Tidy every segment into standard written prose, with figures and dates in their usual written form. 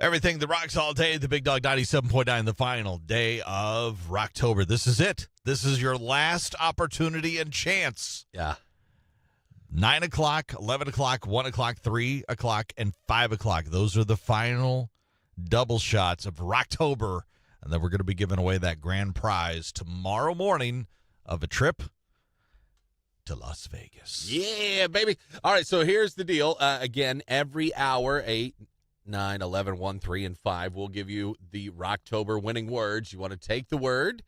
Everything that rocks all day, the Big Dog 97.9, the final day of Rocktober. This is it. This is your last opportunity and chance. Yeah. 9 o'clock, 11 o'clock, 1 o'clock, 3 o'clock, and 5 o'clock. Those are the final double shots of Rocktober. And then we're going to be giving away that grand prize tomorrow morning of a trip to Las Vegas. Yeah, baby. All right, so here's the deal. Again, every hour, 8, 9, 11, 1, 3, and 5, we'll give you the Rocktober winning words. You want to take the word,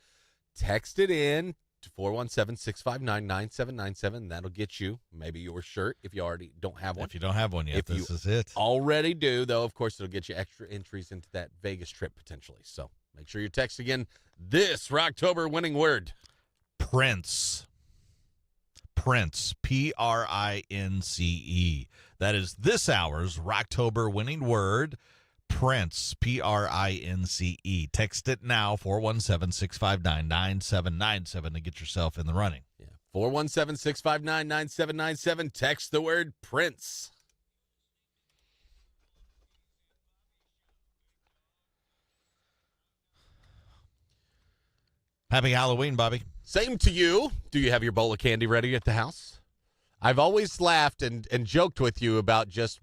text it in to 417-659-9797. That'll get you maybe your shirt if you already don't have one. If you don't have one yet, If this you is it. Already do, though, of course, it'll get you extra entries into that Vegas trip potentially. So make sure you text again this Rocktober winning word. Prince. Prince, Prince. That is this hour's Rocktober winning word, Prince, Prince. Text it now, 417-659-9797 to get yourself in the running. Yeah, 417-659-9797. Text the word Prince. Happy Halloween, Bobby. Same to you. Do you have your bowl of candy ready at the house? I've always laughed and joked with you about just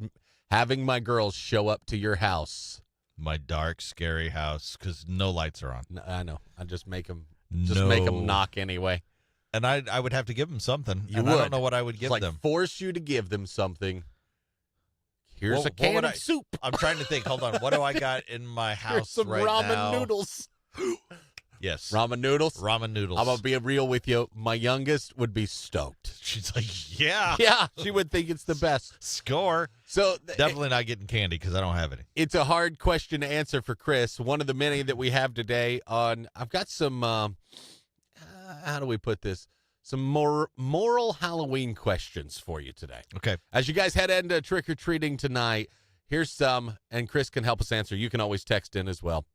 having my girls show up to your house. My dark, scary house, because no lights are on. I know. I just make them No. knock anyway. And I would have to give them something. You and would. I don't know what I would give It's like them. force you to give them something. Here's What a can would of I- soup. I'm trying to think. Hold on. What do I got in my Here's house some right ramen now? noodles. Yes. Ramen noodles. Ramen noodles. I'm going to be real with you. My youngest would be stoked. She's like, yeah. Yeah, she would think it's the best. Score. So Definitely not getting candy because I don't have any. it's a hard question to answer for Chris. One of the many that we have today on, I've got some, how do we put this? Some more moral Halloween questions for you today. Okay. As you guys head into trick-or-treating tonight, here's some, and Chris can help us answer. You can always text in as well.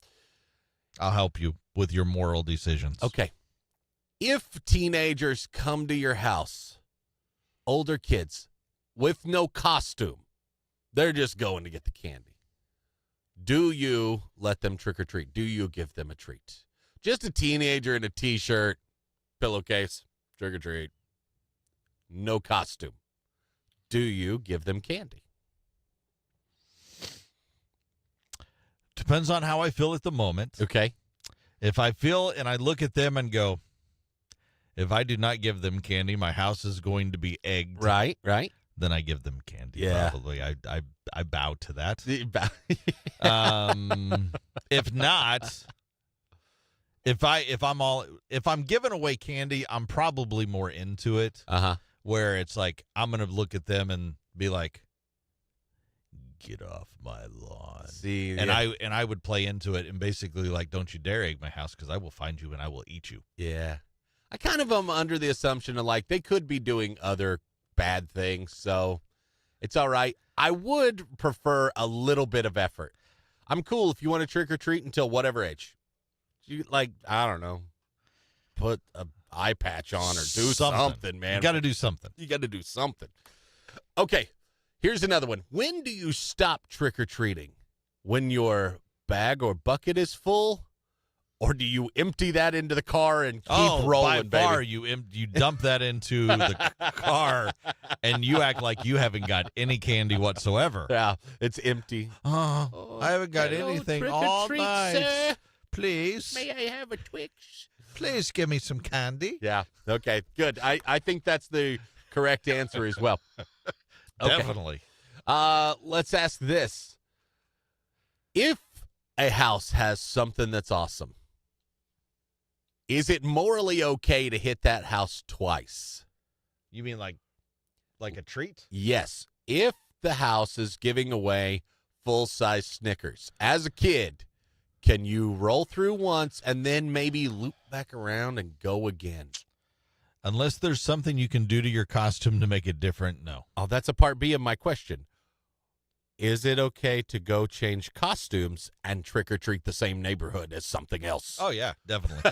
I'll help you with your moral decisions. Okay. If teenagers come to your house, older kids, with no costume, they're just going to get the candy. Do you let them trick or treat? Do you give them a treat? Just a teenager in a T-shirt, pillowcase, trick or treat. No costume. Do you give them candy? Depends on how I feel at the moment. Okay. If I feel and I look at them and go, if I do not give them candy, my house is going to be egged. Right. Then I give them candy. Yeah. Probably. I bow to that. uh-huh. If not, if I'm giving away candy, I'm probably more into it. Where it's like I'm gonna look at them and be like, "Get off my lawn." See, and yeah. I would play into it and basically like, "Don't you dare egg my house because I will find you and I will eat you." Yeah. I kind of am under the assumption of like they could be doing other bad things, so it's all right. I would prefer a little bit of effort. I'm cool if you want to trick or treat until whatever age. You like, I don't know, put a eye patch on or do something, man. You got to do something. You got to do something. Okay, here's another one. When do you stop trick or treating? When your bag or bucket is full? Or do you empty that into the car and keep rolling, by far, baby? you dump that into the car, and you act like you haven't got any candy whatsoever. Yeah, it's empty. Oh, I haven't got hello, anything trick or all treat, night. sir. Please, May I have a Twix? please give me some candy. Yeah, okay, good. I think that's the correct answer as well. Okay. Definitely. Let's ask this. If a house has something that's awesome, is it morally okay to hit that house twice? You mean like a treat? Yes. If the house is giving away full-size Snickers, as a kid, can you roll through once and then maybe loop back around and go again? Unless there's something you can do to your costume to make it different, no. Oh, that's a part B of my question. Is it okay to go change costumes and trick-or-treat the same neighborhood as something else? Oh, yeah, definitely.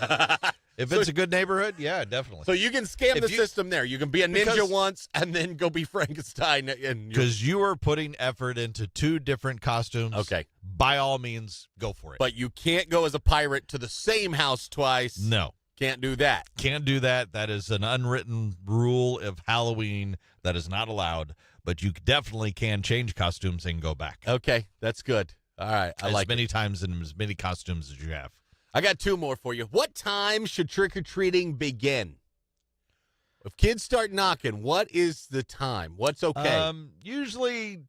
If it's a good neighborhood, yeah, definitely. So you can scam the system there. You can be a ninja Because- once and then go be Frankenstein. And Because you are putting effort into 2 different costumes. Okay. By all means, go for it. But you can't go as a pirate to the same house twice. No. Can't do that. Can't do that. That is an unwritten rule of Halloween that is not allowed. But you definitely can change costumes and go back. Okay, that's good. All right, I as like many times and as many costumes as you have. I got 2 more for you. What time should trick-or-treating begin? If kids start knocking, what is the time? What's okay? Usually,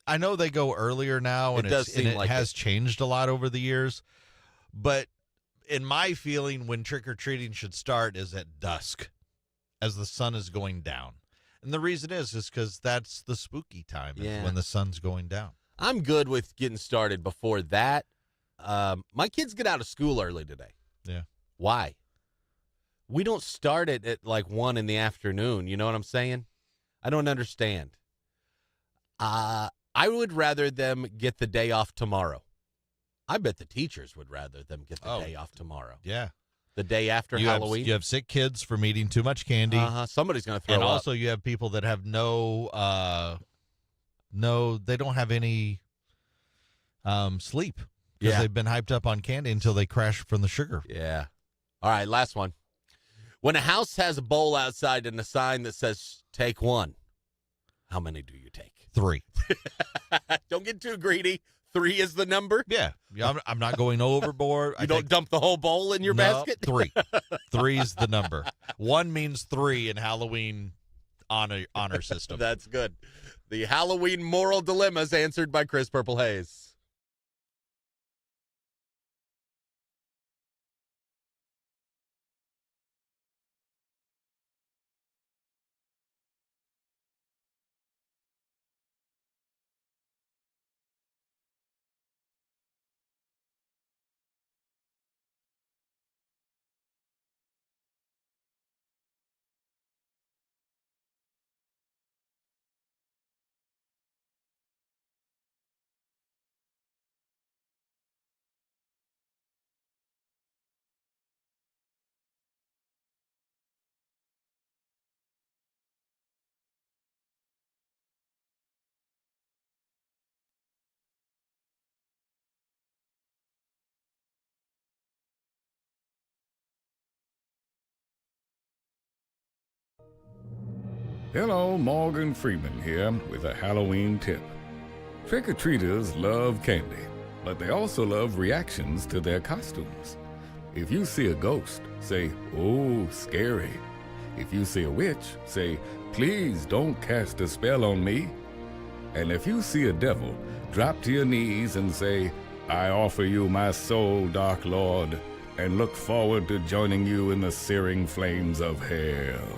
I know they go earlier now, and It does seem it like has changed a lot over the years. But in my feeling, when trick-or-treating should start is at dusk, as the sun is going down. And the reason is because that's the spooky time, is when the sun's going down. I'm good with getting started before that. My kids get out of school early today. Yeah. Why? We don't start it at like 1 in the afternoon. You know what I'm saying? I don't understand. I would rather them get the day off tomorrow. I bet the teachers would rather them get the day off tomorrow. Yeah. The day after Halloween. You have sick kids from eating too much candy. Somebody's going to throw and up. also you have people that have they don't have any sleep because they've been hyped up on candy until they crash from the sugar. Yeah. All right, last one. When a house has a bowl outside and a sign that says take 1, how many do you take? 3. Don't get too greedy. 3 is the number. Yeah. I'm not going overboard. You don't dump the whole bowl in your basket? 3. 3 is the number. 1 means 3 in Halloween honor system. That's good. The Halloween moral dilemmas answered by Chris Purple Hayes. Hello, Morgan Freeman here with a Halloween tip. Trick-or-treaters love candy, but they also love reactions to their costumes. If you see a ghost, say, "Oh, scary." If you see a witch, say, "Please don't cast a spell on me." And if you see a devil, drop to your knees and say, "I offer you my soul, Dark Lord, and look forward to joining you in the searing flames of hell."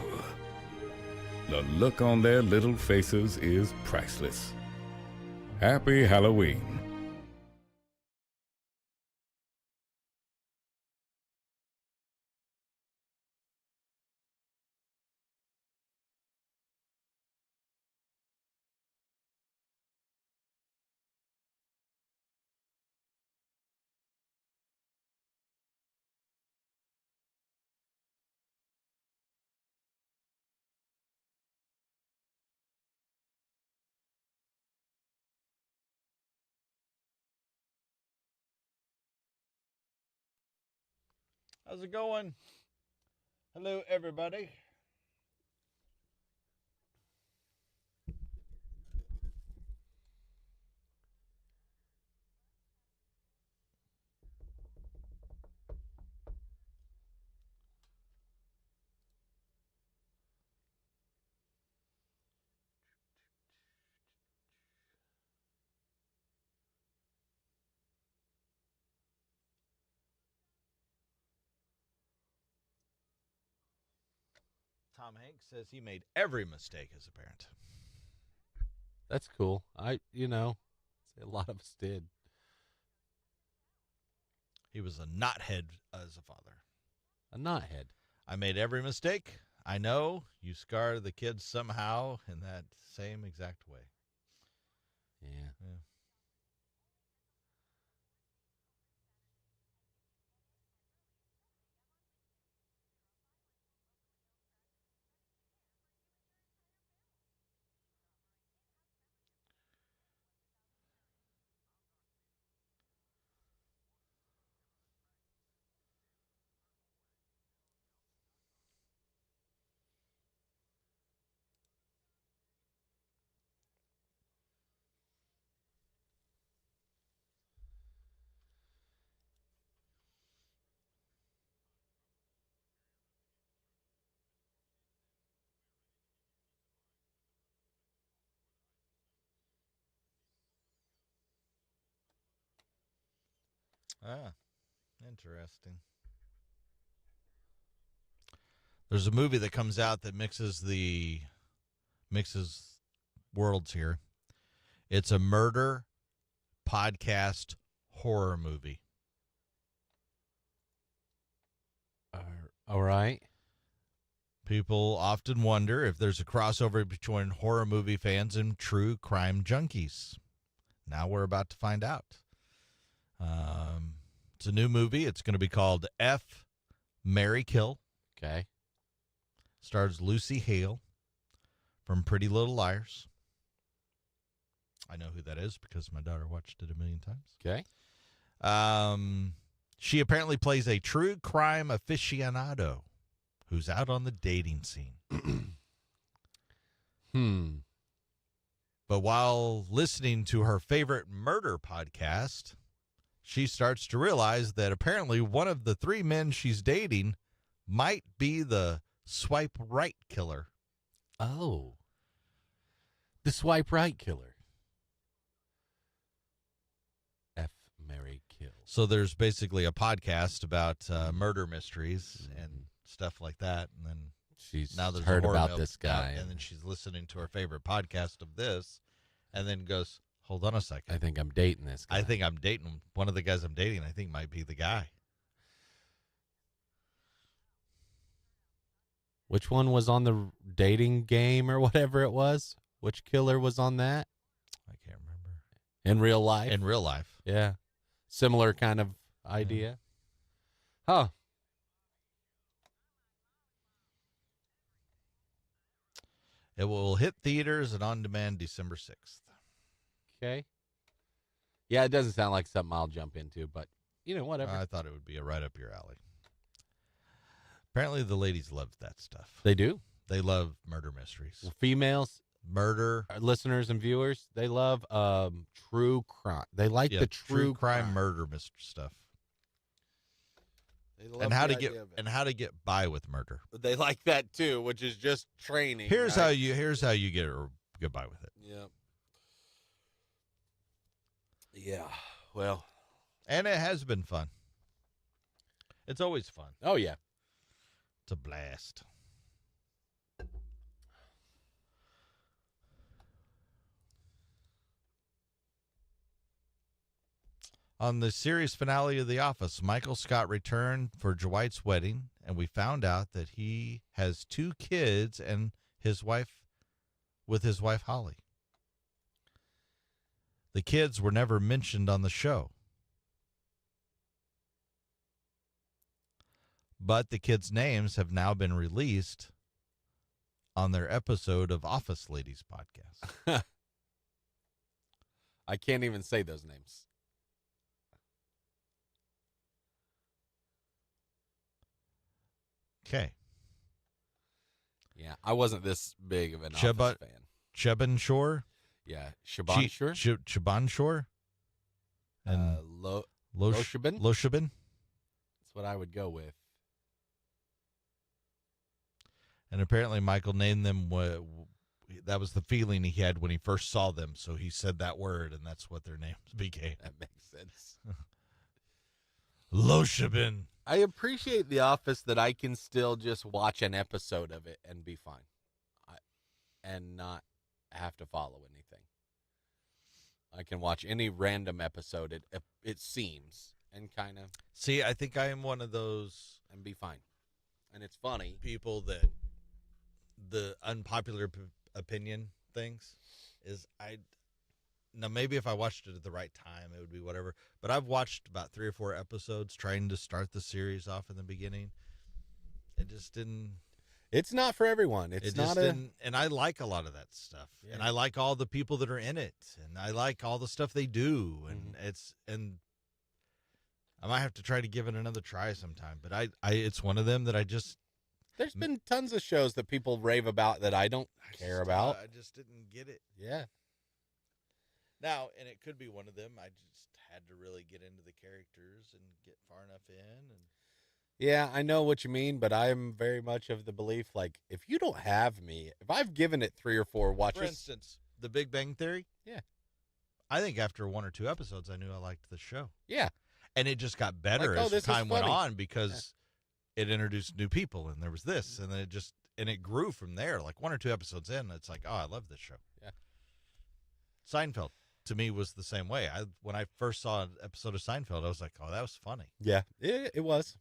The look on their little faces is priceless. Happy Halloween. How's it going? Hello, everybody. Tom Hanks says he made every mistake as a parent. That's cool. A lot of us did. He was a knothead as a father. A knothead. I made every mistake. I know you scar the kids somehow in that same exact way. Yeah. Ah, interesting. There's a movie that comes out that mixes worlds here. It's a murder podcast horror movie. All right. People often wonder if there's a crossover between horror movie fans and true crime junkies. Now we're about to find out. It's a new movie. It's going to be called F, Marry, Kill. Okay. Stars Lucy Hale from Pretty Little Liars. I know who that is because my daughter watched it a million times. Okay. She apparently plays a true crime aficionado who's out on the dating scene. But while listening to her favorite murder podcast, she starts to realize that apparently one of the 3 men she's dating might be the swipe right killer. Oh. The swipe right killer. F, marry, kill. So there's basically a podcast about murder mysteries and stuff like that. And then She's now there's heard a horror about film this guy. and then she's listening to her favorite podcast of this, and then goes, "Hold on a second. I think I'm dating this guy. I think I'm dating one of the guys I'm dating. I think might be the guy." Which one was on the dating game or whatever it was? Which killer was on that? I can't remember. In real life? In real life. Yeah. Similar kind of idea. Huh. It will hit theaters and on demand December 6th. Okay. Yeah, it doesn't sound like something I'll jump into, but, whatever. I thought it would be a right up your alley. Apparently the ladies love that stuff. They do. They love murder mysteries. Females, Murder. listeners and viewers, they love true crime. They like the true crime murder mystery stuff. They love And how the to get idea of it. and how to get by with murder. They like that too, which is just training. Here's right? how you get by with it. Yeah. Yeah. Well. And it has been fun. It's always fun. Oh yeah. It's a blast. On the series finale of The Office, Michael Scott returned for Dwight's wedding, and we found out that he has 2 kids and his wife Holly. The kids were never mentioned on the show. But the kids' names have now been released on their episode of Office Ladies podcast. I can't even say those names. Okay. Yeah, I wasn't this big of an Cheba- Office fan. Cheban Shore? Yeah, Shaban Shore. Cheban Shore? And Loshabin? Loshabin? That's what I would go with. And apparently Michael named them, that was the feeling he had when he first saw them. So he said that word, and that's what their names became. That makes sense. Loshabin. I appreciate The Office that I can still just watch an episode of it and be fine. And not have to follow anything. I can watch any random episode, it seems, and kind of. See, I think I am one of those And be fine. And it's funny. people that the unpopular opinion things is now maybe if I watched it at the right time, it would be whatever. But I've watched about 3 or 4 episodes trying to start the series off in the beginning. It just didn't. It's not for everyone. It's It not just didn't. And I like a lot of that stuff, Yeah. and I like all the people that are in it, and I like all the stuff they do, and I might have to try to give it another try sometime. But I it's one of them that I just. There's been tons of shows that people rave about that I don't care about. I just didn't get it. Yeah. Now, and it could be one of them. I just had to really get into the characters and get far enough in. And Yeah, I know what you mean, but I'm very much of the belief, like, if you don't have me, if I've given it 3 or 4 watches. for instance, The Big Bang Theory. Yeah. I think after 1 or 2 episodes, I knew I liked the show. Yeah. And it just got better Like, oh, as this is time went funny. on because it introduced new people and there was this and then it grew from there. Like 1 or 2 episodes in, it's like, oh, I love this show. Yeah. Seinfeld to me was the same way. When I first saw an episode of Seinfeld, I was like, oh, that was funny. Yeah, it was.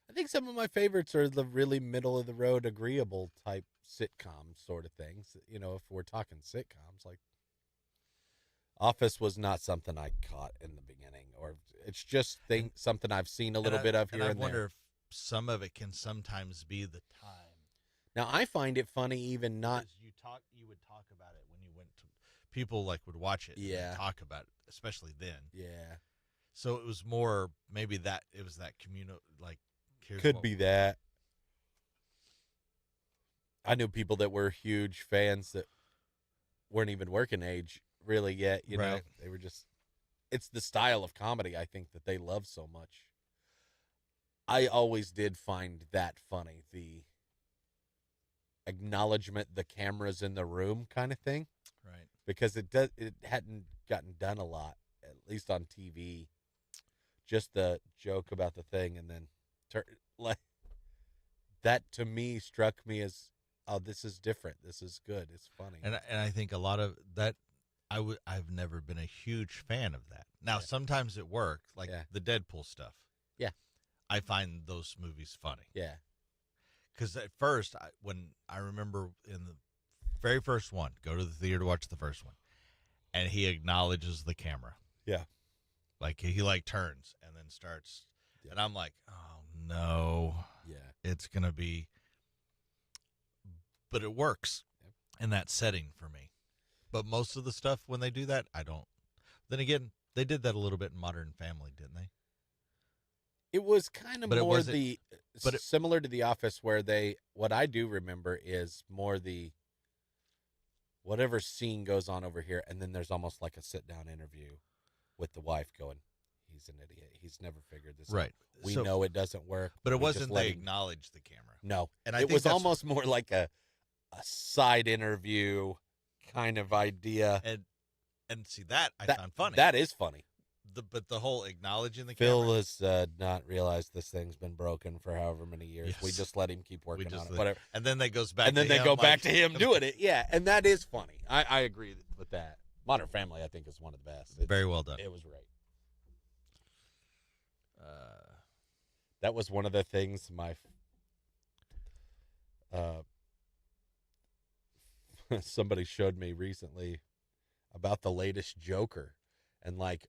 I think some of my favorites are the really middle of the road, agreeable type sitcom sort of things. You know, if we're talking sitcoms, like Office was not something I caught in the beginning, or it's just something I've seen a little bit of here and I wonder there. if some of it can sometimes be the time. Now I find it funny, even not. Because you would talk about it when you went to people like would watch it. Yeah. And talk about it, especially then. Yeah, So it was more maybe that it was that communal like. Here's could what- be that. I knew people that were huge fans that weren't even working age really yet. You know, Right. they were just. It's the style of comedy I think that they love so much. I always did find that funny, the acknowledgement the camera's in the room kind of thing, Right. because it hadn't gotten done a lot, at least on TV. Just the joke about the thing, and then like that to me struck me as, oh, this is different. This is good. It's funny. And I think a lot of that I've never been a huge fan of that. Now Yeah. sometimes it worked, like Yeah. the Deadpool stuff. Yeah. I find those movies funny. Yeah. Because at first, when I remember in the very first one, go to the theater to watch the first one, and he acknowledges the camera. Yeah. Like he like turns and then starts, Yeah. and I'm like, oh no, Yeah. it's gonna be. But it works Yep. in that setting for me. But most of the stuff when they do that, I don't. Then again, they did that a little bit in Modern Family, didn't they? It was kind of But it more wasn't- but it- similar to The Office, where what I do remember is more the whatever scene goes on over here, and then there's almost like a sit down interview with the wife going, he's an idiot. He's never figured this Right. out. We So- know it doesn't work. But it We just wasn't let they him-" acknowledge the camera. No. And I it think was that's- almost more like a side interview kind of idea. And see that I That- found funny. That is funny. But the whole acknowledging the Phil camera. has not realized this thing's been broken for however many years. We Yes. just let him keep working just on it. let- Whatever. And then they goes back. And then to they him, go like- back to him doing it. Yeah, and that is funny. I agree with that. Modern Family, I think, is one of the best. Very well done. It was great. Uh, That was one of the things somebody showed me recently about the latest Joker and like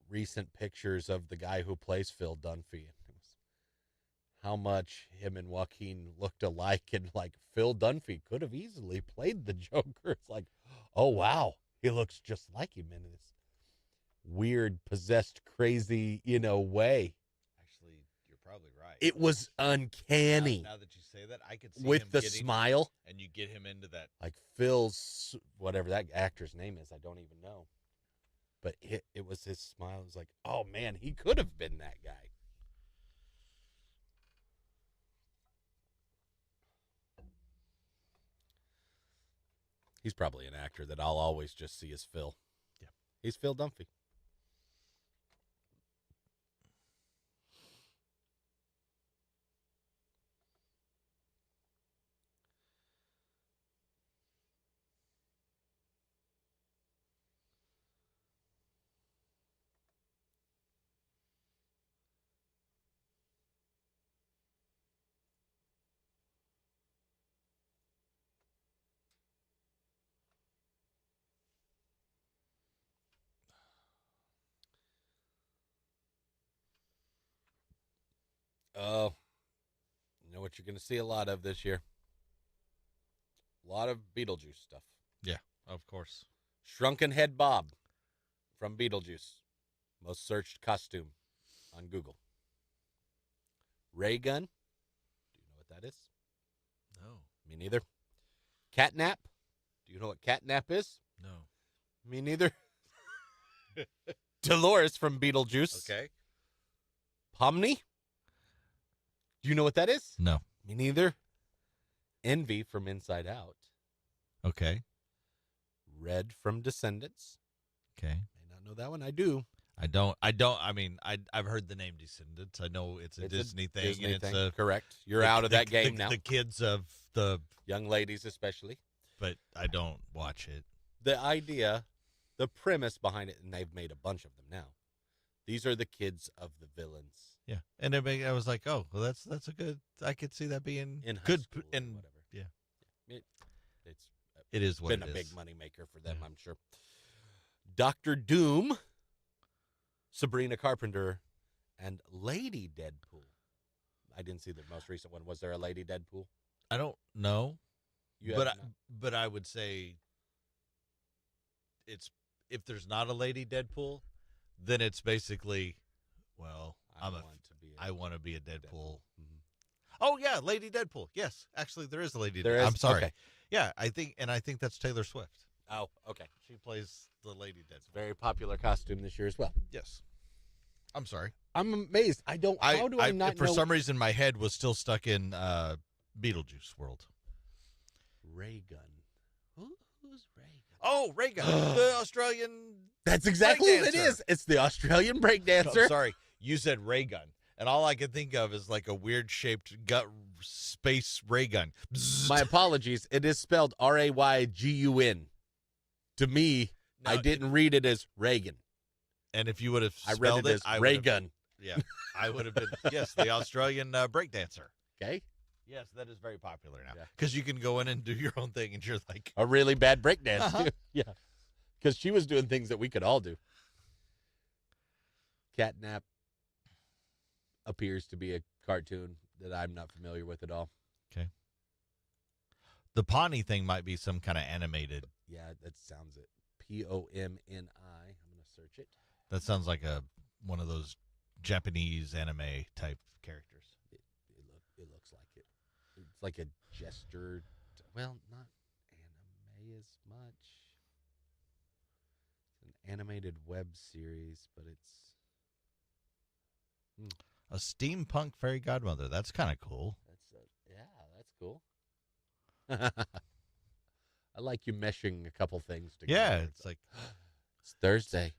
recent pictures of the guy who plays Phil Dunphy. It was how much him and Joaquin looked alike, and like Phil Dunphy could have easily played the Joker. It's like, oh wow, he looks just like him in this weird, possessed, crazy, way. actually, you're probably right. It was uncanny. Now that you say that, I could see him With the getting, smile, and you get him into that. like Phil's, whatever that actor's name is, I don't even know. But it was his smile. It was like, oh man, he could have been that guy. He's probably an actor that I'll always just see as Phil. Yeah. He's Phil Dunphy. Oh, you know what you're going to see a lot of this year? A lot of Beetlejuice stuff. Yeah, of course. Shrunken Head Bob from Beetlejuice. Most searched costume on Google. Ray Gun. Do you know what that is? No, Me neither. Catnap. Do you know what catnap is? no. Me neither. Dolores from Beetlejuice. Okay. Pomni. Do you know what that is? No. Me neither. Envy from Inside Out. Okay. Red from Descendants. Okay. May not know that one. I do. I don't. I mean, I've heard the name Descendants. I know it's a Disney thing, Disney and it's thing. a Correct. You're out of that game now. The kids of the, Young ladies especially. but I don't watch it. The idea, the premise behind it, and they've made a bunch of them now. These are the kids of the villains Yeah, and I was like, oh, well, that's a good. I could see that being in high good. school or And whatever. yeah, It's it is what been it a is. big money maker for them, Yeah. I'm sure. Doctor Doom, Sabrina Carpenter, and Lady Deadpool. I didn't see the most recent one. Was there a Lady Deadpool? I don't know, You but have but I would say it's if there's not a Lady Deadpool, then it's basically, well, I want to be a Deadpool. Mhm. Oh yeah, Lady Deadpool. Yes, actually, there is a Lady. There Deadpool. is? I'm sorry. Okay. Yeah, I think that's Taylor Swift. Oh, okay. She plays the Lady Deadpool. Very popular costume this year as well. Yes. I'm sorry. I'm amazed. How do I not for know? some reason, my head was still stuck in Beetlejuice world. Ray Gun. Who's Ray Gun? Oh, Reagan, the Australian. That's exactly what it Breakdancer. is. It's the Australian I'm breakdancer. sorry, you said ray gun, and all I could think of is like a weird shaped gut space ray gun. Bzzzt. My apologies. It is spelled Raygun. To me, No, I didn't read it as Reagan. And if you would have I spelled read it as I Ray would have- Gun. Yeah, I would have been yes, the Australian breakdancer. Okay. Yes, that is very popular now Yeah. because you can go in and do your own thing, and you're like, A really bad breakdance, Uh-huh. too. Yeah. Because she was doing things that we could all do. Catnap appears to be a cartoon that I'm not familiar with at all. the Pawnee thing might be some kind of animated. Yeah, that sounds it. Pomni. I'm going to search it. That sounds like one of those Japanese anime type characters. It looks like it. It's like a gesture. Well, not anime as much. It's an animated web series, but it's A steampunk fairy godmother. That's kind of cool. that's cool. I like you meshing a couple things together. Yeah, it's like It's Thursday.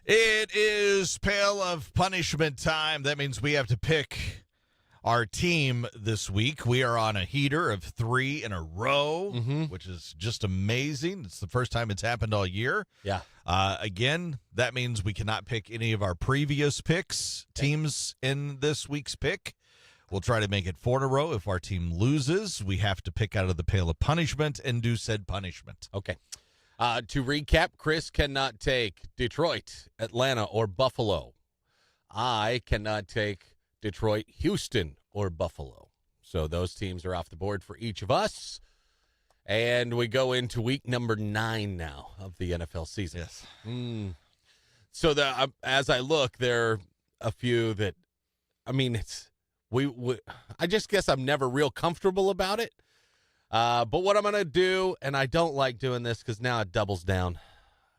It is Pail of Punishment time. That means we have to pick our team this week. We are on a heater of 3 in a row, which is just amazing. It's the first time it's happened all year. Yeah. Again, that means we cannot pick any of our previous picks, teams in this week's pick. We'll try to make it 4 in a row. If our team loses, we have to pick out of the Pail of Punishment and do said punishment. Okay. To recap, Chris cannot take Detroit, Atlanta, or Buffalo. I cannot take Detroit, Houston, or Buffalo. So those teams are off the board for each of us. And we go into week number 9 now of the NFL season. Yes. So as I look, there are a few that, I mean, I just guess I'm never real comfortable about it. But what I'm going to do, and I don't like doing this because now it doubles down.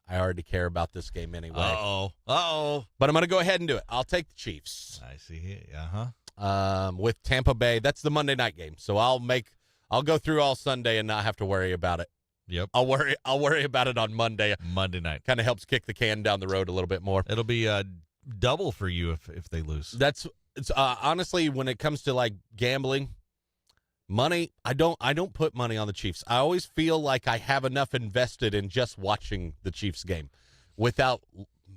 I already care about this game anyway. Uh-oh. But I'm going to go ahead and do it. I'll take the Chiefs. I see. Uh-huh. With Tampa Bay. That's the Monday night game. So I'll go through all Sunday and not have to worry about it. Yep. I'll worry about it on Monday. Monday night. Kind of helps kick the can down the road a little bit more. It'll be double for you if they lose. It's honestly, when it comes to like gambling, money, I don't put money on the Chiefs. I always feel like I have enough invested in just watching the Chiefs game without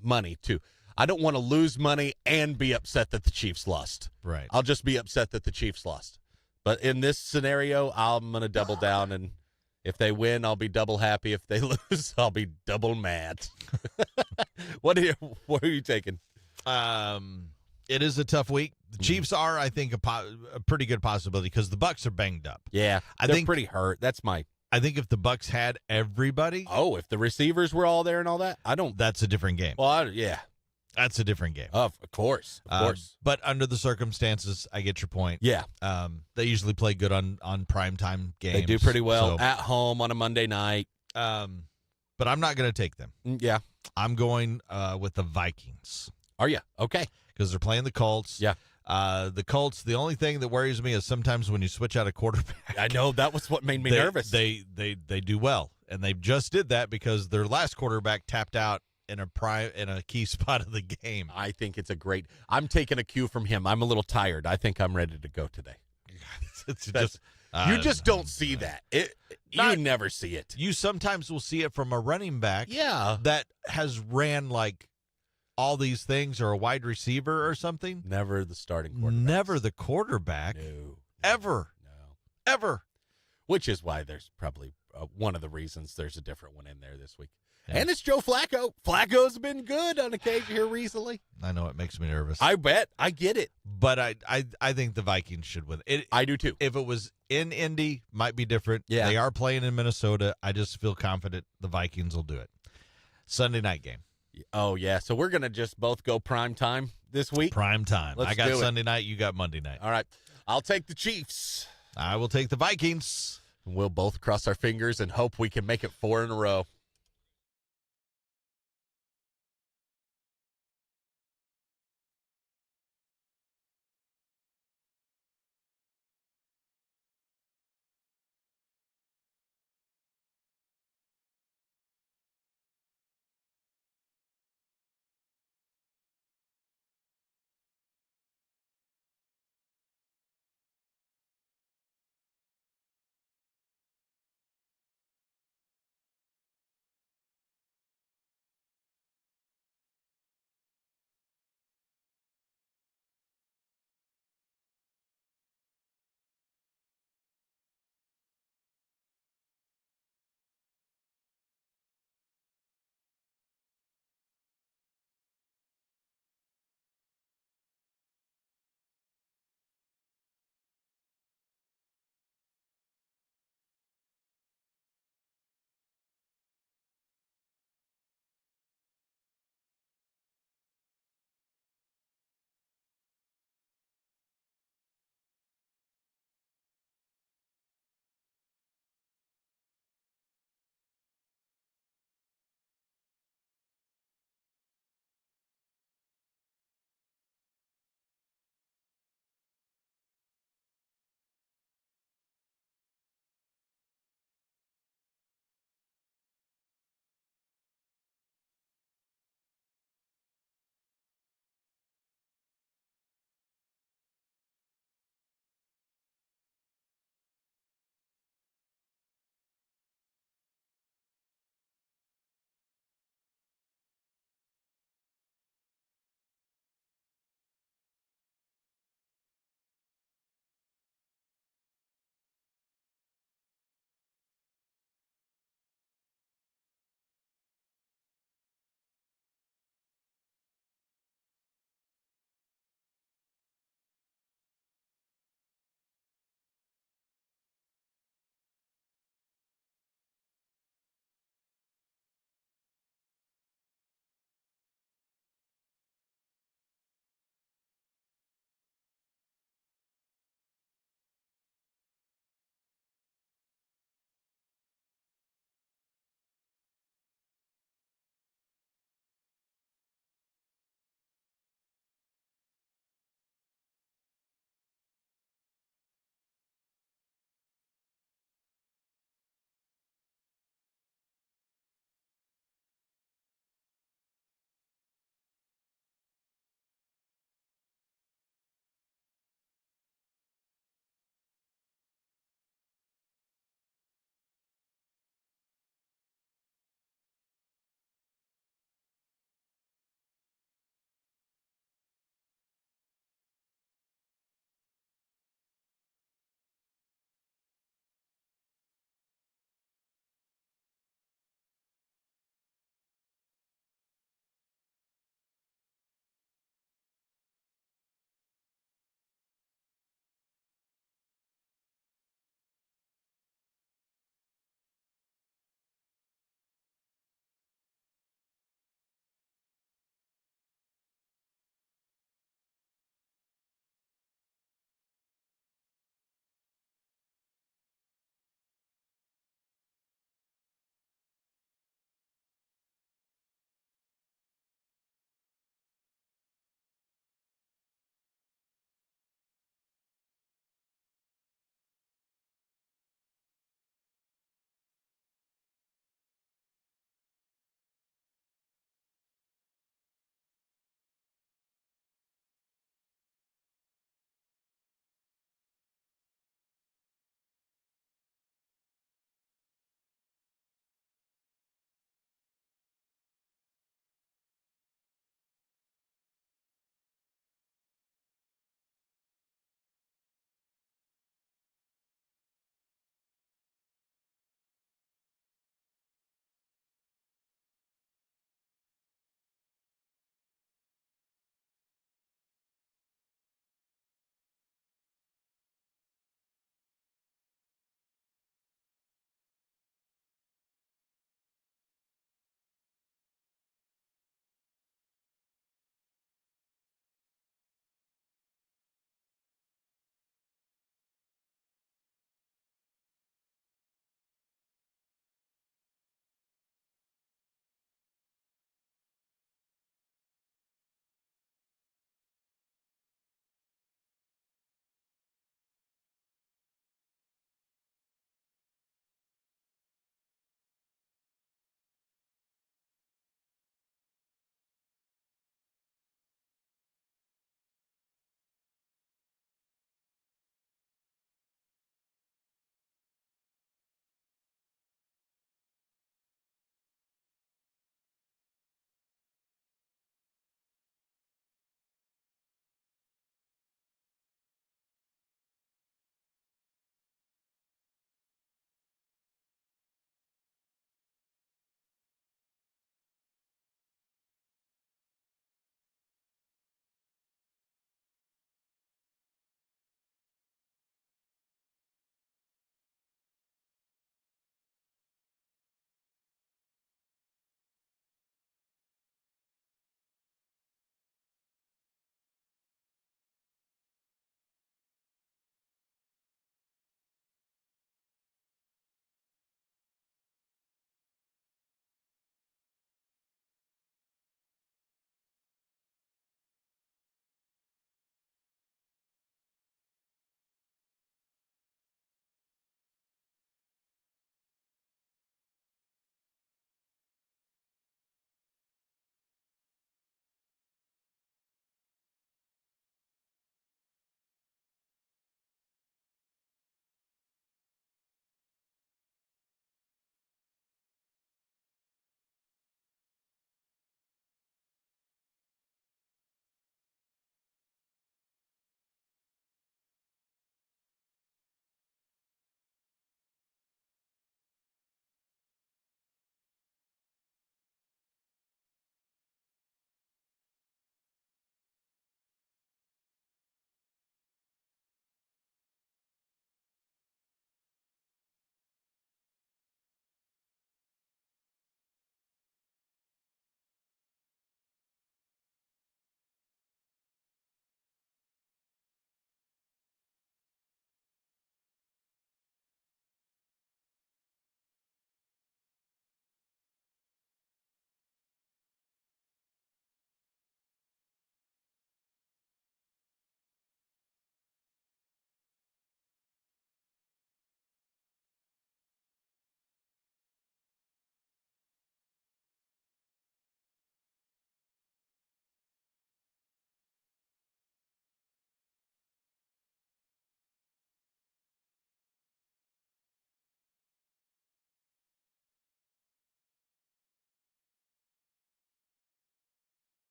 money too. I don't want to lose money and be upset that the Chiefs lost. Right. I'll just be upset that the Chiefs lost. But in this scenario, I'm going to double down, and if they win, I'll be double happy. If they lose, I'll be double mad. What are you taking? It is a tough week. The Chiefs are, I think, a pretty good possibility because the Bucs are banged up. Yeah, I they're think pretty hurt. I think if the Bucs had everybody, if the receivers were all there and all that, that's a different game. Well, yeah. That's a different game. Of course. But under the circumstances, I get your point. Yeah. They usually play good on primetime games. They do pretty well So, at home on a Monday night. but I'm not going to take them. Yeah. I'm going with the Vikings. Are you? Okay. Because they're playing the Colts. Yeah. The Colts, the only thing that worries me is sometimes when you switch out a quarterback. I know. That was what made me nervous. They do well. And they just did that because their last quarterback tapped out in a key spot of the game. I think it's I'm taking a cue from him. I'm a little tired. I think I'm ready to go today. You just don't see that. You never see it. You sometimes will see it from a running back Yeah. that has ran like all these things or a wide receiver or something. Never the starting quarterback. Never the quarterback. No. Ever. No. Ever. Which is why there's probably one of the reasons there's a different one in there this week. Yeah. And it's Joe Flacco. Flacco's been good on occasion here recently. I know it makes me nervous. I bet. I get it. But I think the Vikings should win. I do too. If it was in Indy, might be different. Yeah. They are playing in Minnesota. I just feel confident the Vikings will do it. Sunday night game. Oh, yeah. So we're going to just both go prime time this week? Prime time. Let's I got do it. Sunday night. You got Monday night. All right. I'll take the Chiefs. I will take the Vikings. We'll both cross our fingers and hope we can make it 4 in a row.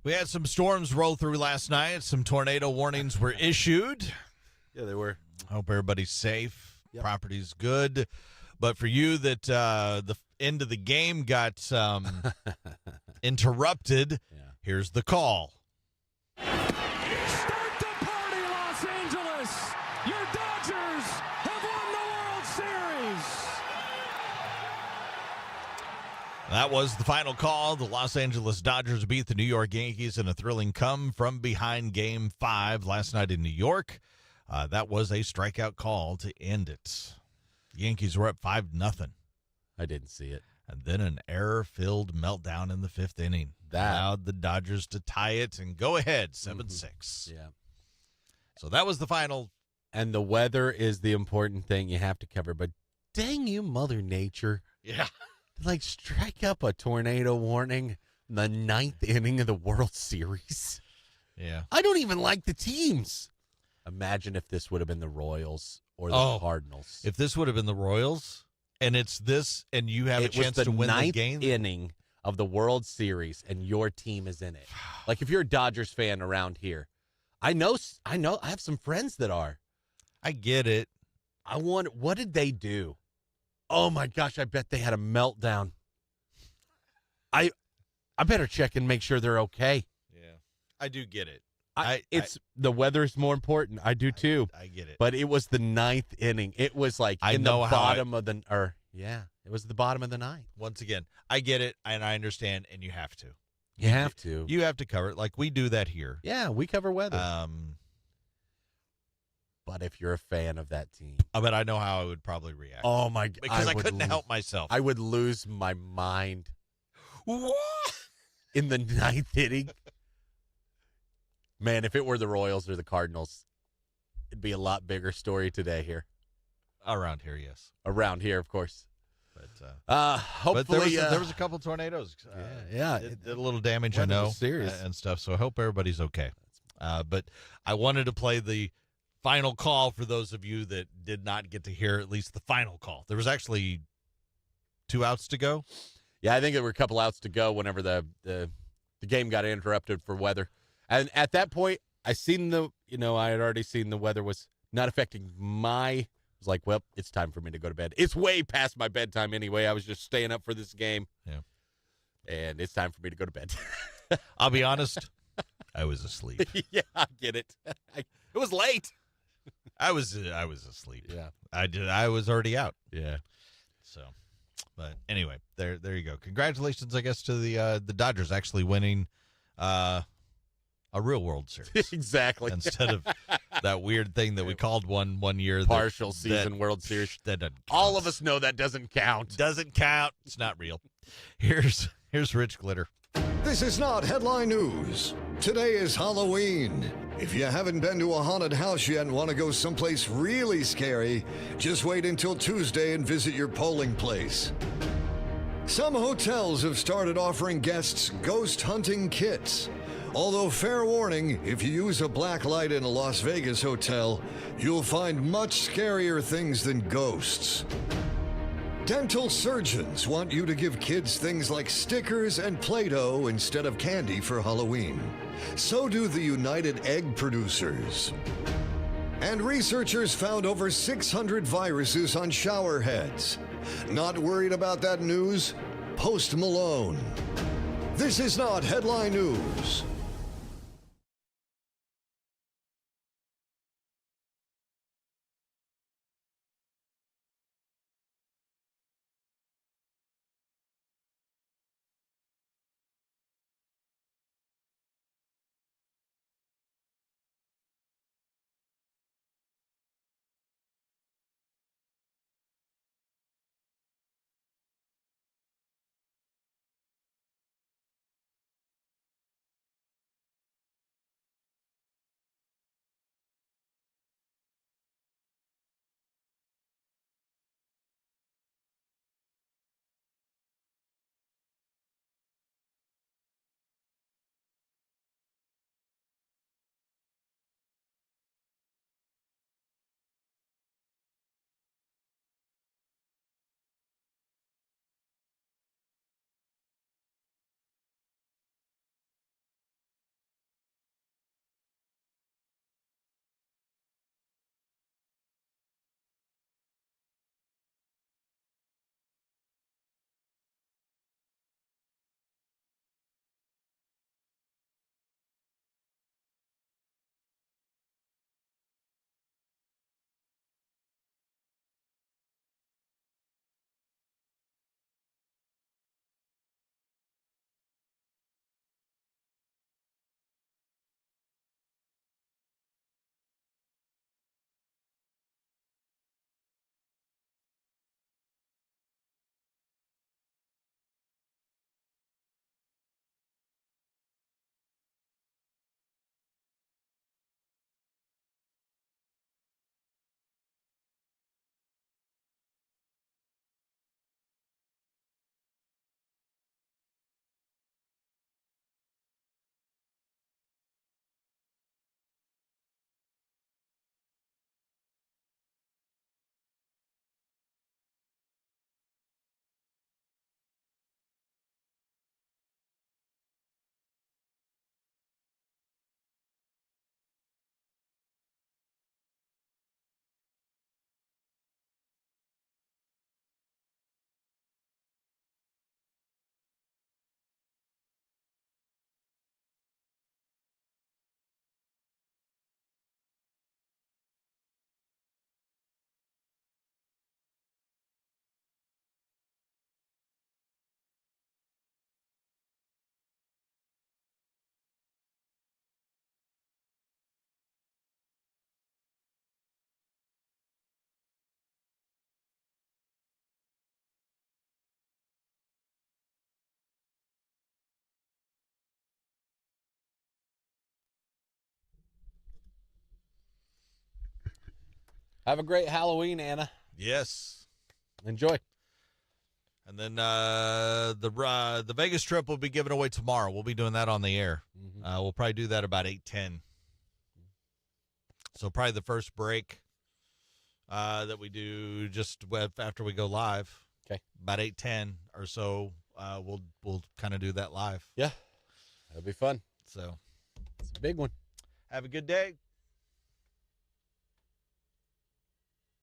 We had some storms roll through last night. Some tornado warnings were issued. Yeah, they were. Hope everybody's safe. Yep. Property's good. But for you that the end of the game got interrupted, here's the call. Start the party, Los Angeles! Your Dodgers have won the World Series! That was the final call. The Los Angeles Dodgers beat the New York Yankees in a thrilling come-from-behind Game 5 last night in New York. That was a strikeout call to end it. The Yankees were up 5-0. I didn't see it. And then an error-filled meltdown in the fifth inning. That allowed the Dodgers to tie it and go ahead 7-6. Yeah. So that was the final. And the weather is the important thing you have to cover. But dang you, Mother Nature. Yeah. Like, strike up a tornado warning in the 9th inning of the World Series. Yeah. I don't even like the teams. Imagine if this would have been the Royals or the Cardinals. If this would have been the Royals, and it's this, and you have a chance to win the game. 9th inning of the World Series, and your team is in it. Like, if you're a Dodgers fan around here, I know, I have some friends that are. I get it. I wonder, what did they do? Oh, my gosh, I bet they had a meltdown. I better check and make sure they're okay. Yeah. I do get it. The weather's more important. I do too. I get it. But it was the 9th inning. It was like it was the bottom of the ninth. Once again, I get it, and I understand, and you have to. You have to. You have to cover it. Like we do that here. Yeah, we cover weather. But if you're a fan of that team. But I know how I would probably react. Oh, my God. Because I couldn't help myself. I would lose my mind. What? In the 9th inning. Man, if it were the Royals or the Cardinals, it'd be a lot bigger story today here. Around here, yes. Around here, of course. But hopefully, there was a couple tornadoes. It did a little damage, I know, and stuff. So I hope everybody's okay. But I wanted to play the final call for those of you that did not get to hear at least the final call. There was actually 2 outs to go. Yeah, I think there were a couple outs to go whenever the game got interrupted for weather. And at that point, I had already seen the weather was not affecting I was like, well, it's time for me to go to bed. It's way past my bedtime anyway. I was just staying up for this game. Yeah. And it's time for me to go to bed. I'll be honest, I was asleep. Yeah, I get it. It was late. I was asleep. Yeah. I was already out. Yeah. So, but anyway, there you go. Congratulations, I guess, to the Dodgers actually winning a real World Series. Exactly. Instead of that weird thing that we called one year. Partial season World Series. That doesn't count. All of us know that doesn't count. Doesn't count. It's not real. Here's Rich Glitter. This is not headline news. Today is Halloween. If you haven't been to a haunted house yet and want to go someplace really scary, just wait until Tuesday and visit your polling place. Some hotels have started offering guests ghost hunting kits. Although, fair warning, if you use a black light in a Las Vegas hotel, you'll find much scarier things than ghosts. Dental surgeons want you to give kids things like stickers and Play-Doh instead of candy for Halloween. So do the United Egg Producers. And researchers found over 600 viruses on shower heads. Not worried about that news? Post Malone. This is not headline news. Have a great Halloween, Anna. Yes. Enjoy. And then the Vegas trip will be given away tomorrow. We'll be doing that on the air. We'll probably do that about 8:10. So probably the first break that we do just after we go live. Okay. About 8:10 or so, we'll kind of do that live. Yeah. That'll be fun. So It's a big one. have a good day.